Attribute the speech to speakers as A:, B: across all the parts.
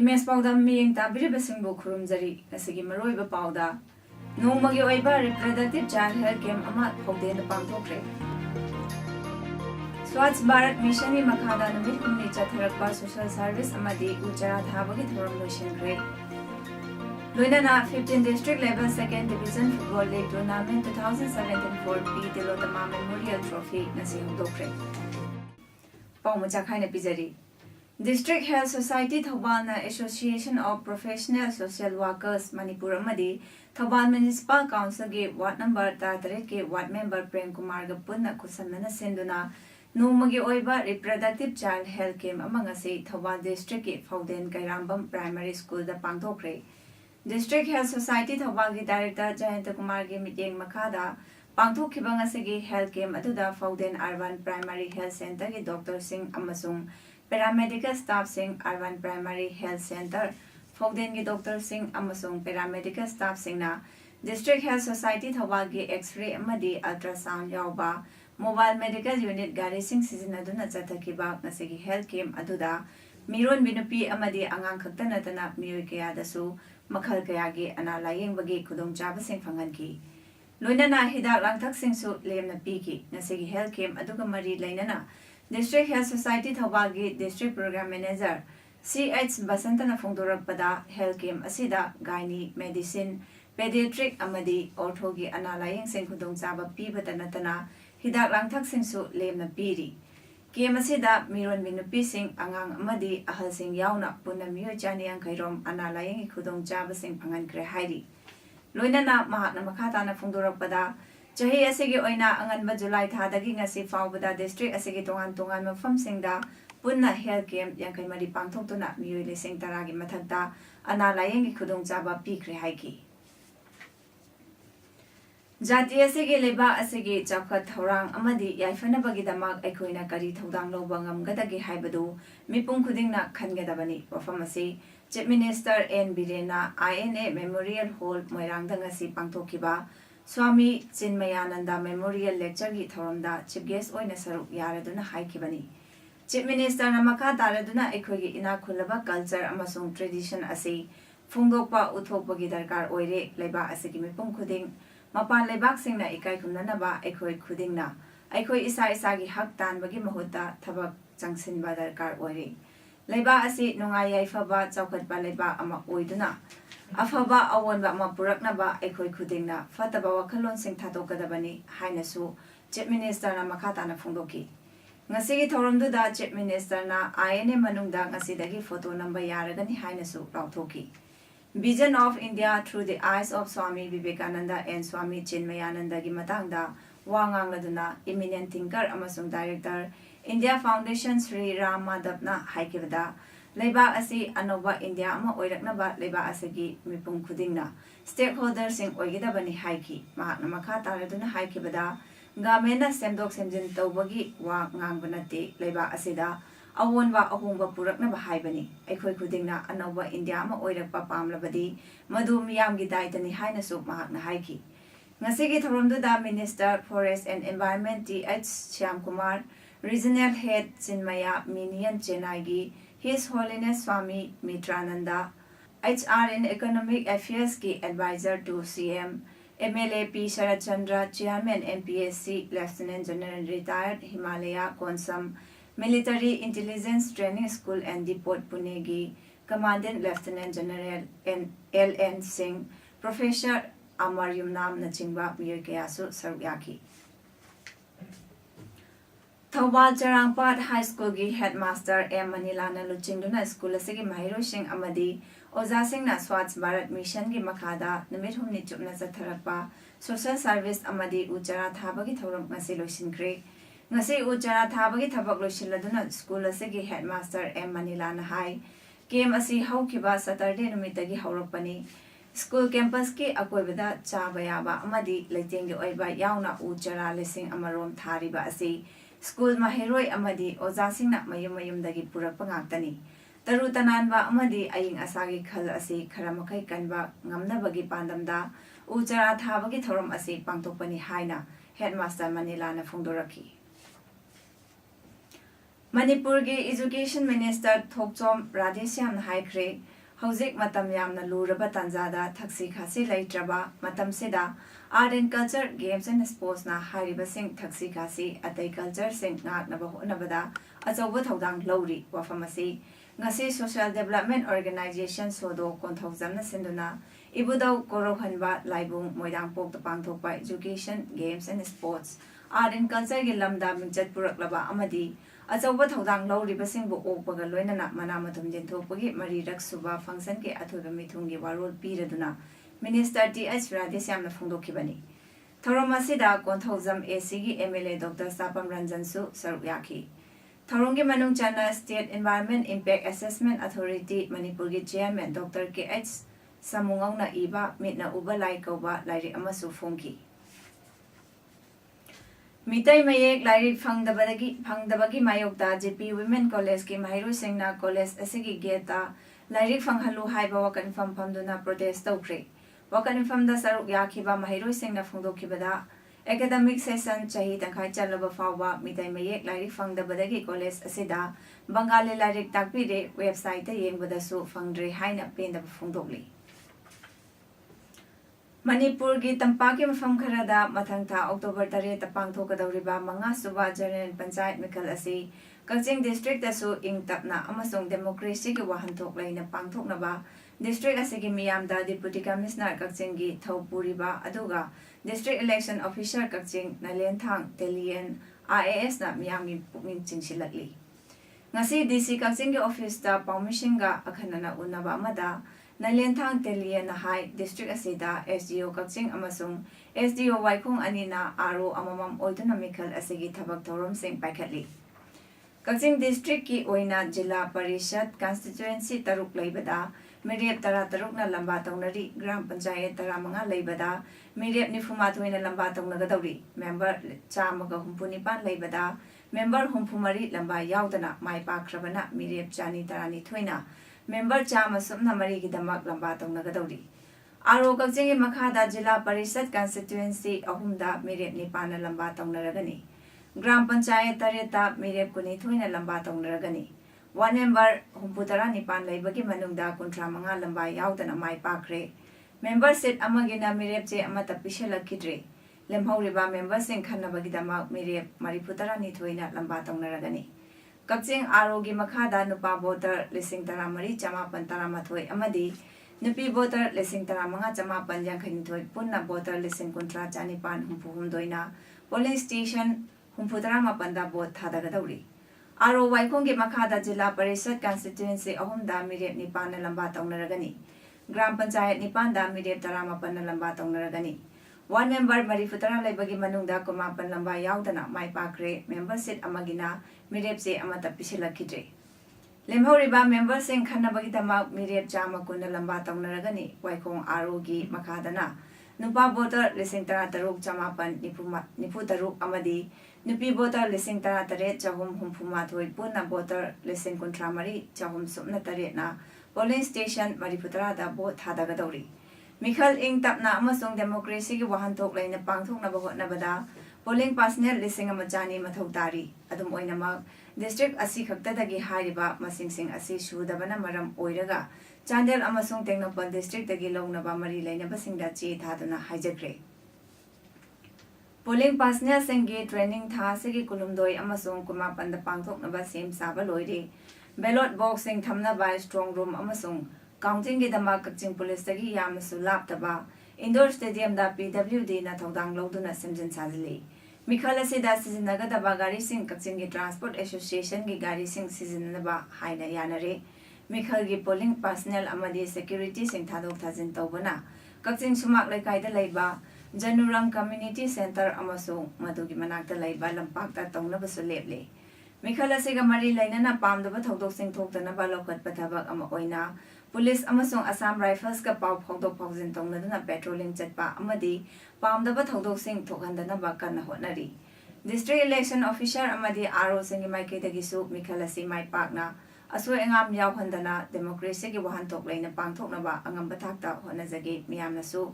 A: Image पाउदा मियेंग ताबिरिबसिंगबु खुरुमजरी नसिगी मरोइबा पाउदा नोंमगी ओइबा रिप्रोडक्टिव चाइल्ड हेल्थ कैम्प अमा फौदेन पांगथोखरे स्वच्छ भारत मिशन की मखादा नुमित हुमनी चथरकपा सोशल सर्विस अमदी उचरा धाबगी थोरम लोइसिनख्रे लोइनाना 15 district level second division football league tournament 2017 for P Tilottama memorial trophy नसि होदोखरे पाउमचा खाइने पिजरी District Health Society Thawbalna Association of Professional Social Workers Manipur amadi Thawbal Municipal Council ge Ward number 38 ke Ward member Prem Kumar ga punna kusamna senduna nomagi oiba reproductive child health camp amanga se Thawbal district ke Fauden Kairambam Primary School da pangthokre District Health Society Thawbal ge director Jayant Kumar ge meeting makada pangthokhiba ngase ge health camp aduda Fauden Urban Primary Health Center ge Dr Singh amasung Paramedical staff sing Urban Primary Health Center Fauden gi Dr Singh amasung paramedical staff sing na District Health Society Thawbal gi X-ray amadi ultrasound yawba mobile medical unit gari sing sizinaduna chathakiba ngasigi health camp aduda miron binupi amadi angang khakta natana miyoi kaya dasu makhal kaya gi ana layeng bagi khudong chaba sing phangan ki loinana hidak langthak sing su lemna pi ki ngasigi health camp aduga mari lainana District Health Society Thawbal gi District Program Manager CH Basantana Phongdorakpada Health Camp asida gynae medicine pediatric amadi ortho gi analayeng sing khudong chaba pibata natana hidak langthak sing su lemna piri camp asida miron minupi sing angang amadi ahal sing yauna punna miyo chaniang khairom analayeng khudong chaba sing phangan kre hairi loinana mahakna makhatana phongdorakpada Chahi asigi oina anganba July thadagi ngasi faubada district asigi tongan mafamsingda punna health camp yangkai mari pangthoktuna miyoi lising taragi mathakta ana layengi khudongchaba pikre haiki Jati asigi leba asigi chapkhat thorang amadi yaifanabagi damak aikhoina kari thodang loba ngamgadagi haibadu mipung khudingna khangadabani wafamasi Chief Minister N Birena INA Memorial Hall Moirangda ngasi pangthokhiba Swami Chinmayananda Memorial Lecture gi thoramda chief guest oina saruk yaraduna haikibani Chief Minister na makha taraduna aikhogi ina khulaba culture amasung tradition asi phungdokpa uthokpagi darkar oire leba asigi mipum khuding mapan lebak singna ikai khumnanaba aikhoi khudingna aikhoi isa gi hak tanbagi mahutta thabak changsinba darkar oire leba asi nungai yaifaba chawkhatpa leba ama oiduna Afaba awonba ma puraknaba aikhoi khudingna fataba wakhalon sing thatokadabani hainasu Chief Minister na makhatana phongdoki ngasigi thoramdu da Chief Minister na INA manungda ngasidagi photo number yaragani hainasu rauthoki Vision of India through the eyes of Swami Vivekananda and Swami Chinmayananda gi matangda wangangladuna eminent thinker amasung director India Foundation Sri Ram Madhavna haikibada Leba asi anoba India ama oiraknaba leba asigi mipum khudingna stakeholders sing oigidabani haiki mahakna makha taraduna haikibada gamena semdok semjin tawbagi wa ngangbanate leba asida awonwa ahongba puraknaba haibani aikhoi khudingna anoba India ama oirakpa pamlabadi madu miyamgi daitani hainasu mahakna haiki ngasigi thoromduda Minister Forest and Environment TH Shyam Kumar Regional Head Chinmaya Minian Chennai gi His Holiness Swami Mitrananda, HRN Economic Affairs ki Advisor to CM, MLA P. Sharat Chandra, Chairman NPSC, Lieutenant General Retired Himalaya Konsam, Military Intelligence Training School and Depot Punegi, Commandant Lieutenant General L.N. Singh, Professor Amar Yumnam Nachingba Miyakayasu Saryaki. Thawbal Charangpat High School gi Headmaster M. Manilana Luchingduna School asigi mahiro sing amadi Oza sing na Swachh Bharat Mission gi makhada numit humni chupna chatharakpa social service amadi uchara thabagi thoram ngasi loisinkhre ngasi uchara thabagi thabak loisiladuna school asigi Headmaster M. Manilana hai game asi haukiba Saturday numitagi haurakpani School campus ki akoibada chaba yaba amadi leitinggi oiba yauna u chara lising amarom thariba asi school mahiroi amadi ojasingna mayum-mayumdagi purakpa ngaktani. Taru tananba amadi aying asagi khal asi kharamakay kanba ngamnabagi pandamda u chara thabagi thorom asi pangtokpani haina Headmaster Manila na phongdoraki. Manipurgi Education Minister Thokchom Radhesyam haikre Hauzik matam yamna luraba tanzada thaksi khasi laitraba matam seda Art and Culture Games and Sports na hairiba sing thaksi khasi atai culture sing ngaknaba honabada achauba thodang lori wafam asi ngasi Social Development Organization sodo konthokjamna sinduna ibudau korohanba laibung moidang pokta pangthokpa Education Games and Sports Art and Culture gi lamda mingjat puraklaba amadi Achauba thodang lauribasingbu okpaga loinana manamathum jenthokpagi marirak suba function ke athoiba mithunggi warol piraduna Minister T.H. Radhesyamna phongdokhibani. Thorom asida konthaujam AC gi MLA Dr. Sapam Ranjan su saruk yakhi. Thoronggi manung chana State Environment Impact Assessment Authority Manipur gi Chairman Dr. K.H. Samungawna iba mitna uba lai kauba lairik amasu phongki. Mitai mayek lairik phangdabagi mayokta JP Women College ki Mahiru Singna College asigi geta lairik phanghalu haiba wakan famduna protest tawkre. Wakan famda saruk yakhiba Mahiru Singna phongdokhibada academic session chahi tangkhai chalaba fawba mitai mayek lairik phangdabadagi college asida Bengali lairik takpire website ta yengbadasu phangdre haina pendaba phongdokli. Manipur gi tampaki mafam kharada mathang tha October 3 ta pangthokadauriba manga suba general panchayat mikhal asi Kaching district asu ingtapna amasung democracy gi wahanthok laina pangthoknaba district asigi miyamda deputy commissioner Kaching gi thopuriba aduga district election officer Kaching Nalenthang Telian IAS na miyamgi pukning chingsilakli ngasi DC Kaching gi office ta permissionga akhanana unaba amada Nalenthang Telian na hai district asida SDO Kaching amasung SDO Waikhong anina aro amamam oiduna mikhal asigi thabak thorom sing paikhatli Kaching district ki oina jilla parishad constituency taruk laibada mirep taruk na lamba taunari gram panchayat taramanga laibada mirep nifumathoina lamba taunagadauri member chamaga humpunipan laibada member humpumari lamba yaudana mai pakrabana mirep chani tarani thoina member chama sumna mari gi damak lamba taunagadauri aro Kaching makhada jilla parishad constituency ahumda mirep nipana lamba taunaragani Gram Panchayat Tareta Mirep Kuni Thuina Lamba Taunaragani. One member Humputara Nipan Laibagi Manungda Kuntra Manga Lamba Yaudana Mai Pakre. Member said Amagina Mirep Che Amata Pishela Kidre. Lemhoriba members in Kanabagidama Mirep Mariputara Nithuina Lamba Taunaragani. Kaching Arogi Makada Nupa Voter Lissing Taramari Chama Pantaramatoi Amadi. Nupi Voter Lissing Taramanga Chama Panjang Kanitoi Punna Voter Lissing Kuntra Chanipan Humpuhundoina. Police Station Humputara mapanda bot thadagadauri. Aro Waikhong gi makhada jilla parishad constituency ahumda mirep nipana lamba taunaragani. Gram panchayat nipanda mirep taramapana lamba taunaragani. One member marifutara laibagi manungda kumapan lamba yaudana mai pakre member seat amagina mirep se amata pisilakidre. Lemhoriba member sing khanabagi tamak mirep chama kunna lamba taunaragani Waikhong aro gi makhadana. Nupa voter lising taruk chamapan nipu taruk amadi Nupi voter lising taret chahum humpumathoi punna voter lising kontramari chahum sumna taret na polling station mariputara da bot thadagadauri. Mikhal ing tapna amasung democracy gi wahanthok laina pangthokna bahotnabada polling personnel lising amachani mathautari adum oinamak district asi khaktadagi hariba masingsing asi sudabana maram oiraga Chandel amasung Tengnopan district dagi longnaba mari lainabasingda che thaduna haijakre. Polling personnel singgi training tha sigi kulumdoi amasung kumapanda pangthoknaba sem saba loire. Ballot box sing thamnaba strong room amasung counting gi dama Kaching police dagi yamasu laptaba indoor stadium da PWD na thodang loduna semjin sajili. Mikhala sida sizinnagadaba gari sing Kaching gi transport association gi gari sing sizinnaba haina yanare. Mikhalgi polling personnel amadi security sing thadok thajin tawbana Kaching sumak laikai laiba Janurang Community Center amasung madugi manakta laiba lampakta tongnabasu leple Mikhala siga mari lainana pamdaba thodok sing thoktanaba lokhat pathabak ama oina police अमसुंग Assam Rifles का पाव फाउदोक फाउजिन तौनदुना patrolling चटपा अमदी पामदबा थौदोकसिंग थोकहंदनबा कन्ना होटनरी district election officer अमदी RO सिंगी माइकेदगिसु मिखल असि माइपाकना असोय अंगाम यावहंदना डेमोक्रेसी की वहानथोक लेना पांगथोकनबा अंगम बथाकता होनजगे मियामनसु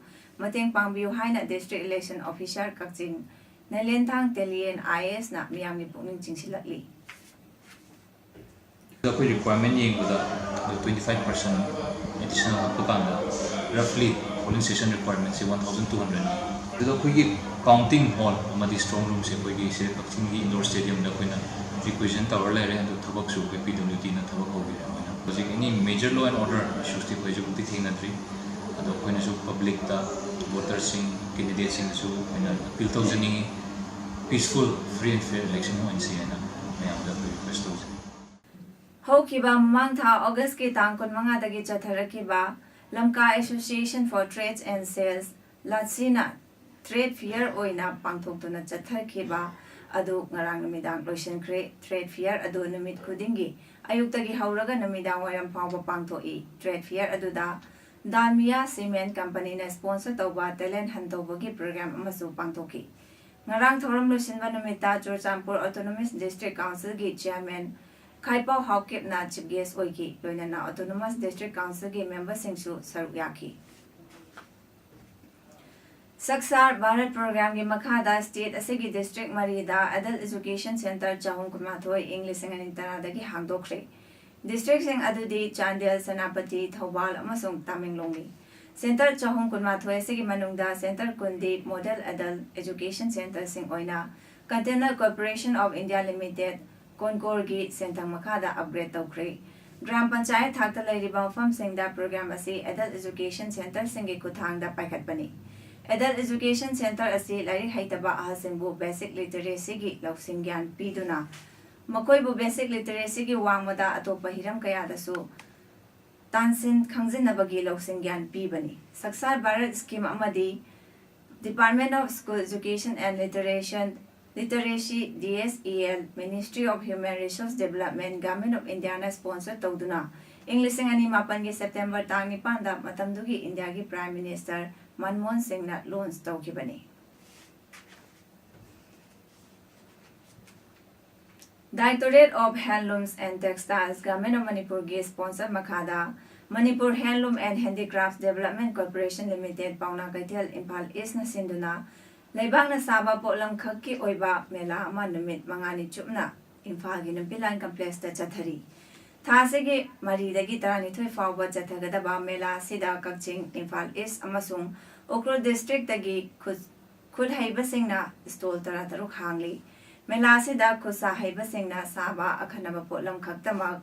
A: मतेंग पांगबियु हाइना district election officer Kakching Nalengthang Telien IAS ना मियामगी पुकनिंग चिंगसिलकली
B: अखोई रिक्वायरमेंट येंगबदा 25% एडिशनल हापकांदा रफली पोलिंग स्टेशन रिक्वायरमेंट से 1200 दो अखोई काउंटिंग हॉल अमदी स्ट्रांग रूम से अखोई से कक्चिंग की इंडोर स्टेडियम दा अखोइना रिक्वेजन टावर लेरे अदु थबक सु अखोई पीडब्ल्यूडी ना थबक होबि होजिक any major law and order issues ति होइजु बुति थेंगनद्री अदु अखोइना सु पब्लिक दा वोटर सिंग कैंडिडेट सिंग सु अखोइना अपील तौजनी peaceful free and fair election हो इनसी है ना मैं आपदा रिक्वेस्ट तौजनी
A: होकिबा ममांग था अगस्त के तांग कुनमंगादगी चथरकिबा लमका association for trades and sales लासिना ट्रेड फेयर ओइना पांगथोक्तुना चथरकिबा अदु ngarang numidang loisenkhre trade fair adu numit khudingi ayuktagi hauraga numidang wayam phawba pangthoi trade fair adu da Dalmia Cement Company na sponsor tawba talent hantobagi program amasu pangthoki ngarang thoram loisenba numita Churchampur Autonomous District Council gi chairman Khaipau Hawkip na chief guest oiki loinana Autonomous District Council gi member singsu saruk yaki Saksar Bharat program gi makhada state asigi district marida adult education center chahung kumathoi English and Taradagi hangdokre district sing adudi Chandel Sanapati Thawal amasung Tamenglongi center chahung kumathoi asigi manungda center kundi model adult education center sing oina Container Corporation of India Limited Konkorgi center makhada upgrade tokre Gram Panchayat thakta lairiba mafam singda program asi adult education center singi kuthangda paikhatpani Adult Education Center asi lairi haitaba ahasingbu basic literacy gi lausing gyan piduna makoibu basic literacy gi wangmada atopa hiram kaya dasu tansin khangjinnabagi lausing gyan pibani Saksar Bharat scheme amadi Department of School Education and Literacy DSEL Ministry of Human Resource Development Government of India na sponsor tawduna English ani mapan gi September tang ni panda matamdugi India gi Prime Minister Manmohan Singh na launch tawkibani Directorate of Handlooms and Textiles Government of Manipur gi sponsor makhada Manipur Handloom and Handicrafts Development Corporation Limited Pauna Kaithel Imphal East na sinduna leibang na saba polam khakki oiba mela ama numit mangani chupna Imphal gi Numpilan Complex ta chathari Thasegi Maridagi Taranithoi Fawba Chathagadaba Mela Sida Kakching Imphal East amasung Okro District Tagi Khud Haiba Singna Stol Tarataruk Hangli Mela Sida Kusa Haiba Singna Saba Akhanaba Potlam Kaktamag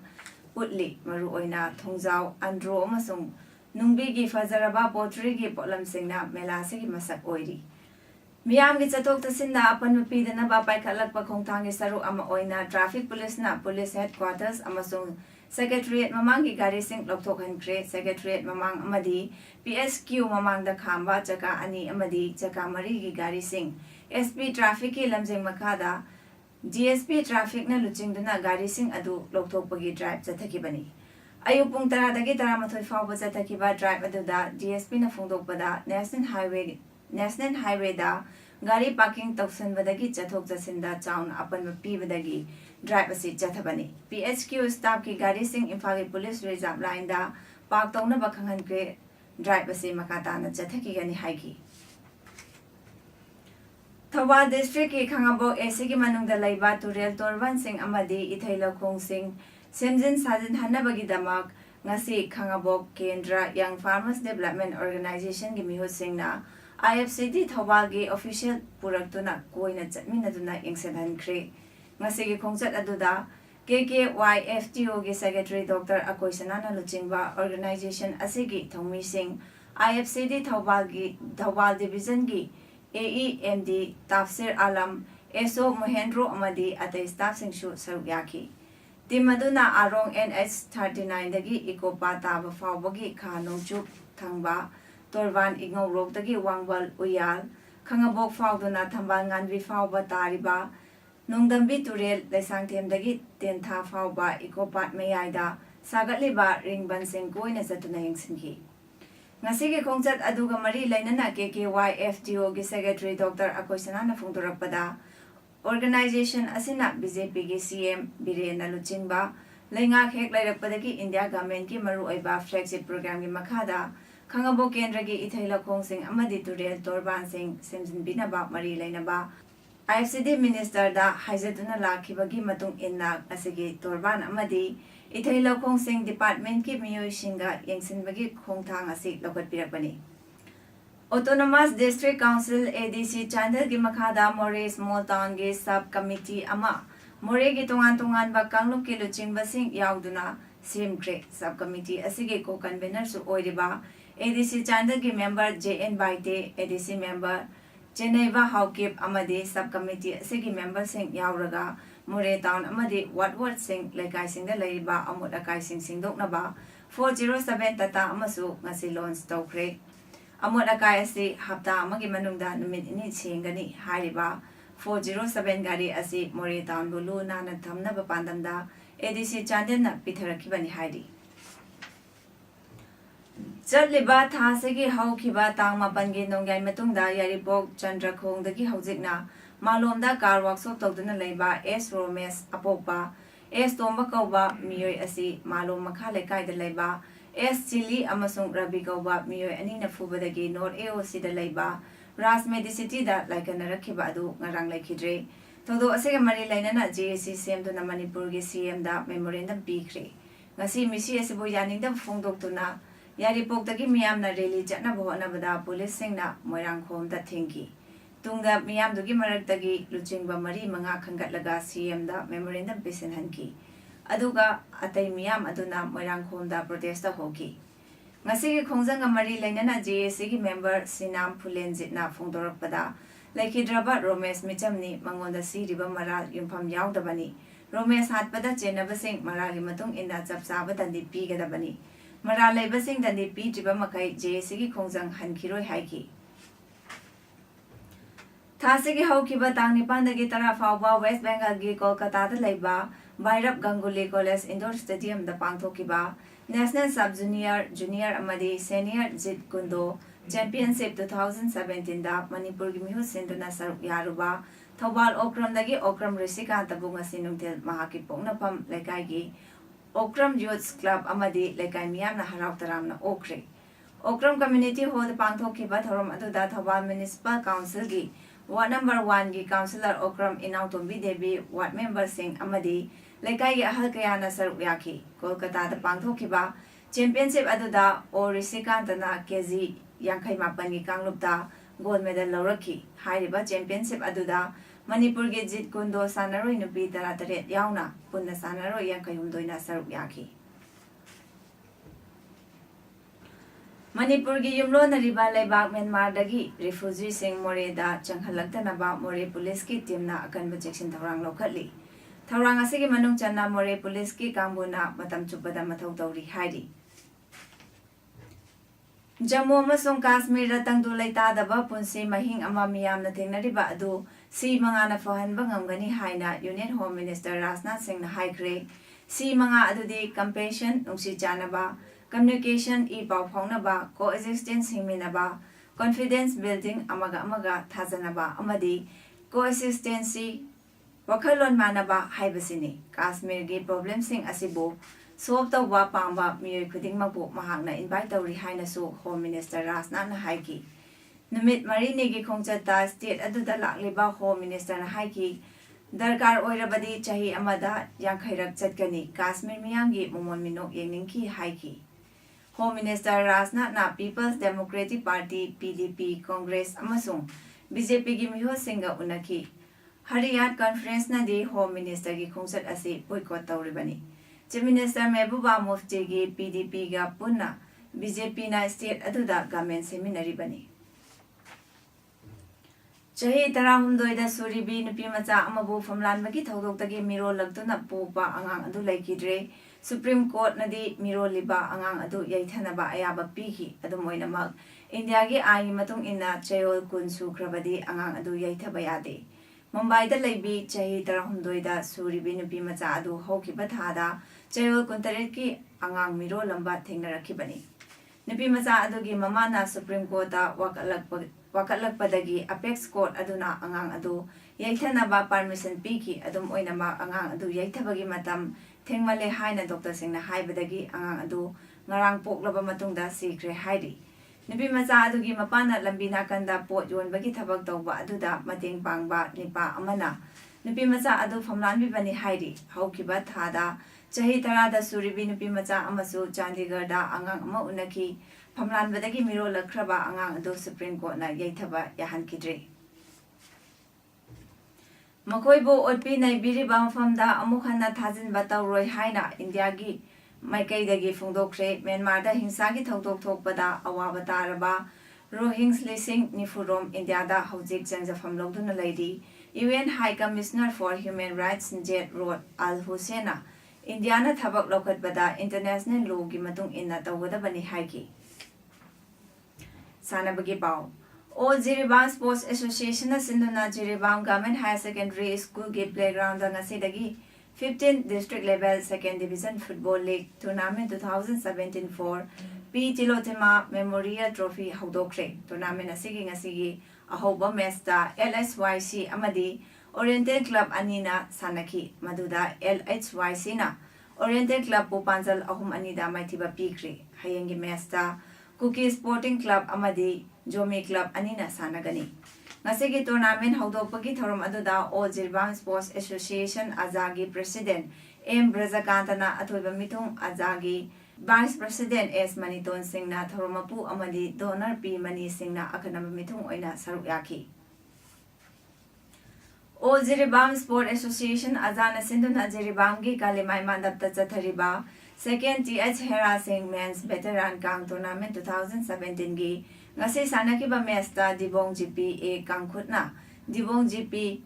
A: Utli Maru Oina Thongzao Andro amasung Nungbigi Fazaraba Potri gi Potlam Singna Mela Sigi Masak Oiri Miyam gi chatok tasinda apan mapidana ba paikhalak pakhongthang gi saru ama oina traffic police na police headquarters amasung secretariat mamang gi gari sing lokthokhankre secretariat mamang amadi PSQ mamang da khamba chaka ani amadi chaka mari gi gari sing SP traffic ki lamjeng makhada GSP traffic na luchingduna gari sing adu lokthokpagi drive chathakibani ayupung tara dagi tara mathoi fawba chathakiba drive adu da GSP na phongdokpada National Highway da gari parking tausan badagi chathok jasinda chaun apan pibadagi drive asi chathabani PHQ staff ki gari sing Imphal police reserve line da park tawna bakhangan ke drive asi makata na chathaki gani haiki Thawal district ki Khangabok AC ki manungda laiba Turel Torban Singh amadi Ithaila Khong Singh Semjin Sajin Hanabagi damak ngasi Khangabok Kendra Young Farmers Development Organization gi mihut sing na IFCD Thawal gi official puraktuna koina chatminaduna yengsenhankre ngasigi khongchat aduda KKYFTO gi secretary Dr. Akoi Sanana Luchingba organization asigi thongmi sing IFCD Thawal division gi AEMD Tafsir Alam SO Mohendro amadi atai staff singshu saruk yaki timaduna arong NH39 dagi ikopa taba fawbagi kha nongchup thangba Torban Ingau Rok dagi Wangbal Uyal Khangabok Fawduna Thambal Nganbi Fawba Tariba Nungdambi Turel Lesangthem dagi Tentha Fawba Ikopat Mayaida sagatliba ringbansing koina satuna yengsinki. Ngasigi khongchat aduga mari lainana KKY FGO gi Secretary Dr. Akoisanana phongdorakpada organization asina BJP gi CM Birena Luchingba Lainga Hek Lairakpadagi India government ki maru oiba flagship program gi makhada Khangabo Kendra gi Ithaila Khongsing amadi Turel Torban Singh Simjin Binaba Mari Lainaba IFCD Minister da Haizatuna Lakibagi Matung Inna Asigi Torban Amadi Ithaila Khongsing Department ki Miyo Shinga Yengsinbagi Khongthang Asik Lokat Pirakbani Autonomous District Council ADC Chandel gi makhada More Small Town gi Sub Committee ama More gi tongan ba Kanglup ki Luchingba Singh yauduna Simkre Sub Committee asigi ko convener su oiriba ADC Chandel gi member JN Baite ADC member Geneva Haukip Amadi Sub Committee asigi member Singh yauraga More Town Amadi Wat Singh Laikai Singh da Laiba Amut Akai Singh Singdoknaba 407 Tata Amasu ngasi launch tawkre Amut Akai asi hapta amagi manungda numit ini chengani hariba 407 gari asi More Town bulu nana thamnaba pandamda ADC Chandel na pitharakibani hari Chatliba thasegi haukiba tang mapangi nongai matungda Yaripok Chandrakhongdagi haujikna Malomda car workshop tawduna leiba S Romes apokba S Tomba kauba miyoi asi Malom makha lekai da leiba S Chili amasung Rabi kauba miyoi anina fubadagi North AOC da leiba Ras Medicity da laikanarakhiba adu ngarang laikhidre Todo asega mari lainana JAC CM duna Manipur gi CM da memorandum pikre ngasi misi asibo yaningdam phongdoktuna Yaripokdagi miyamna rally chatnaba honabada police singna Moirangkhom da thinki Tungda miyamdugi maraktagi Luchingba mari manga khangatlaga CM da memorandum pisinhanki aduga atai miyam aduna Moirangkhom da protest da hoki ngasigi khongjanga mari lainana JAC gi member Sinam Phulenjitna phongdorakpada Laikhidraba Romesh Michamni mangonda siriba mara yumpham yaudabani Romesh hatpada chenaba sing mara gi matung inda chapsaba dandi pigadabani mara leiba sing dandi pi jiba makai JAC gi khongjang hankhiroi haiki Thasigi haukiba tang nipandagi tara fauba West Bengal gi Kolkata da leiba Bhairab Ganguly College Indoor Stadium da pangthokiba National Sub Junior Junior amadi Senior Jit Kundo Championship 2017 da Manipur gi mihu senduna saruk yaruba Thobal Okram dagi Okram Risika tabunga sinungtel mahaki pongnapam lekai gi Okram Youth Club amadi lekai miyamna harau taramna okre Okram Community Hall pangthokiba thorom aduda Thobal Municipal Council gi Ward number 1 gi Councillor Okram Inautombi Devi Ward member Singh Amadi Lekai gi ahal kayana saruk yaki Kolkata da pangthokiba Championship aduda Orisikantana KG Yankai Mapan gi Kanglupta gold medal lauraki hairiba championship aduda Manipur gi Jit Kundo sanaroi nupi 13 yauna punna sanaroi yankai humdoina saruk yaki Manipur gi yumlo na riba leibak Myanmar dagi refugee sing More da changhalaktanaba More police ki team na akanba section thorang lokhatli thorang asigi manung channa More police ki kambuna matam chupada mathau tawri hairi Jammu amasung Kashmir da tangdu leitadaba punsi mahing ama miyamna thengnariba adu si manga na fahanba ngamgani haina Union Home Minister Rajnath Singh na haikre si manga adudi compassion nungsi chanaba communication e pau phaunaba coexistence hingminaba confidence building amaga thajanaba amadi coexistence wakhalon manaba haibasini Kashmir gi problem sing asibo solve tawba pamba miyoi khudingmabu mahakna invite tawri haina su Home Minister Rajnath na haiki numit marini gi khongchata state aduda lakliba Home Minister na haiki darkar oirabadi chahi amada yankhairak chatkani Kashmir miyamgi momon minok yengningki haiki Home Minister Rajnath na People's Democratic Party PDP Congress amasung BJP gi miho singa unaki Hariyat conference na di Home Minister gi khongchat asi boycott tawribani Chief Minister Mehbooba Mufti gi PDP ga punna BJP na state aduda government seminary bani Chahi tarahumdoi da suribi nupi macha amabu famlanbagi thodokdagi miro lagtuna popa angang adu laikidre Supreme Court nadi miro liba angang adu yaithanaba ayaba pigi adu moinamak India gi ai matung inna chayol kun sukrabadi angang adu yaithaba yade Mumbai da chahi tarahumdoi da suribi nupi macha adu hokiba thada chayol kuntaret ki angang mirolamba thengnarakibani nupi macha adugi mamana Supreme Court da wakalakpadagi apex court aduna angang adu yaithanaba permission piki adum oinama angang adu yaithabagi matam thengmale haina doctor singna haibadagi angang adu ngarang poklaba matungda sikre hairi nupi macha adugi mapana lambi nakanda pot yonbagi thabak tawba aduda mateng pangba nipa amana nupi macha adu famlanbibani hairi haukiba thada chahi tarada suribi nupi macha amasu Chandigarh da angang ama unaki famlanbadagi miro lakraba angang adu Supreme Court na yaithaba yahankidre makoibo otpi naibiriba mafamda amukhanna thajinba tawroi haina India gi maikaidagi phungdokre Myanmar da hingsa gi thokdok thokpada awaba taraba Rohingyas lising nifurom India da hojik jangjafam loduna leidi UN High Commissioner for Human Rights Jet Rod Al Husseina Indiana thabak lokatbada international law gi matung inna tawgadabani haiki sanabagi pau All Jiribam Sports Association Sinduna Jiribam Government Higher Secondary School gi playground ngasidagi 15th District Level 2nd Division Football League Tournament 2017 for P. Tilotima Memorial Trophy Haudokre Tournament asigi ahoba match da LHYC amadi Oriental Club anina sanaki maduda LHYC na Oriental Club Pupanjal ahum anida maithiba pikri hayengi match da Cookie Sporting Club amadi Jomi Club anina sanagani ngasigi tournament haudokpagi thorom aduda All Jiribam Sports Association Azagi President M Brajakantana athoiba mithung Azagi Vice President S Maniton Singna Thoromapu amadi Donor P Mani Singna akanam mithung oina saruk yaki All Jiribam Sport Association Azana Sinduna Jiribam gi Kalimai mandapta chathariba Second TH Hera Singh Men's Veteran Kang Tournament 2017 gi ngasi sanakiba match ta Dibong GP A Kangkhutna Dibong GP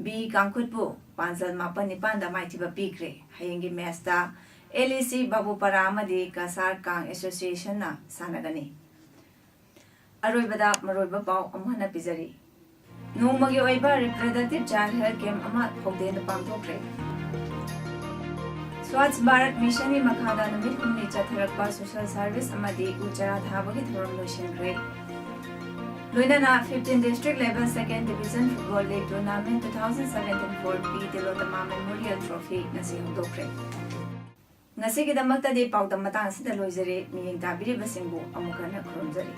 A: B Kangkhutpu Panjal Mapanipan da maithiba pikre hayengi match ta LEC Babu Paramadi Kasar Kang Association na sanagani aroibada maroiba pau amhana pizari nongmagi oiba reproductive child health camp ama thokden pangthokre Swachh Bharat Mission ni makhada numit humni chatharakpa social service amadi uchara thabagi thoram loisengre loinana 15th District Level 2nd Division Football League Tournament 2017 for P. Tilotama Memorial Trophy ngasi hudokre ngasigidamagtadi pawdam matang sida loizare miyeng tabiribasingbu amukana khurumjari